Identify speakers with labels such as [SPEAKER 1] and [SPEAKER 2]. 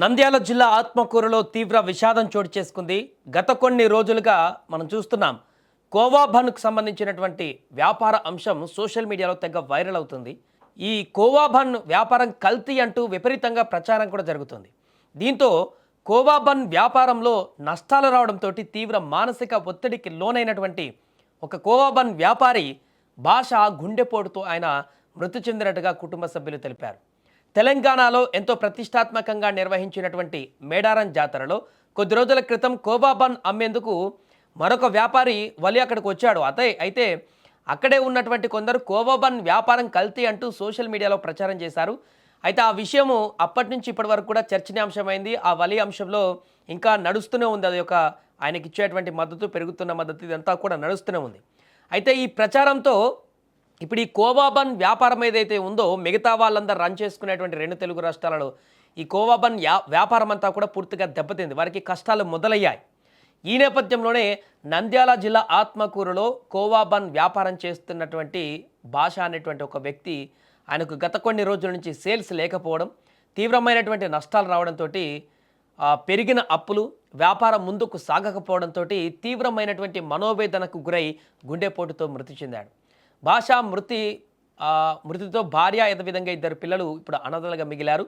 [SPEAKER 1] నంద్యాల జిల్లా ఆత్మకూరులో తీవ్ర విషాదం చోటు చేసుకుంది. గత కొన్ని రోజులుగా మనం చూస్తున్నాం. కోవా బన్కు సంబంధించినటువంటి వ్యాపార అంశం సోషల్ మీడియాలో తెగ వైరల్ అవుతుంది. ఈ కోవా బన్ వ్యాపారం కల్తీ అంటూ విపరీతంగా ప్రచారం కూడా జరుగుతుంది. దీంతో కోవా బన్ వ్యాపారంలో నష్టాలు రావడంతో తీవ్ర మానసిక ఒత్తిడికి లోనైనటువంటి ఒక కోవా బన్ వ్యాపారి భాష గుండెపోటుతో ఆయన మృతి చెందినట్టుగా కుటుంబ సభ్యులు తెలిపారు. తెలంగాణలో ఎంతో ప్రతిష్టాత్మకంగా నిర్వహించినటువంటి మేడారం జాతరలో కొద్ది రోజుల క్రితం కోవా బన్ అమ్మేందుకు మరొక వ్యాపారి వలి అక్కడికి వచ్చాడు. అయితే అక్కడే ఉన్నటువంటి కొందరు కోవా బన్ వ్యాపారం కల్తీ అంటూ సోషల్ మీడియాలో ప్రచారం చేశారు. అయితే ఆ విషయము అప్పటి నుంచి ఇప్పటి వరకు కూడా చర్చనీయాంశమైంది. ఆ వలి అంశంలో ఇంకా నడుస్తూనే ఉంది. అది ఒక ఆయనకి ఇచ్చేటువంటి మద్దతు, పెరుగుతున్న మద్దతు ఇదంతా కూడా నడుస్తూనే ఉంది. అయితే ఈ ప్రచారంతో ఇప్పుడు ఈ కోవా బన్ వ్యాపారం ఏదైతే ఉందో మిగతా వాళ్ళందరూ రన్ చేసుకునేటువంటి రెండు తెలుగు రాష్ట్రాలలో ఈ కోవా బన్ వ్యాపారం అంతా కూడా పూర్తిగా దెబ్బతింది. వారికి కష్టాలు మొదలయ్యాయి. ఈ నేపథ్యంలోనే నంద్యాల జిల్లా ఆత్మకూరులో కోవా బన్ వ్యాపారం చేస్తున్నటువంటి భాష అనేటువంటి ఒక వ్యక్తి, ఆయనకు గత కొన్ని రోజుల నుంచి సేల్స్ లేకపోవడం, తీవ్రమైనటువంటి నష్టాలు రావడంతో పెరిగిన అప్పులు, వ్యాపారం ముందుకు సాగకపోవడంతో తీవ్రమైనటువంటి మనోవేదనకు గురై గుండెపోటుతో మృతి చెందాడు. భాష మృతితో భార్య, విధంగా ఇద్దరు పిల్లలు ఇప్పుడు అనాథలుగా మిగిలారు.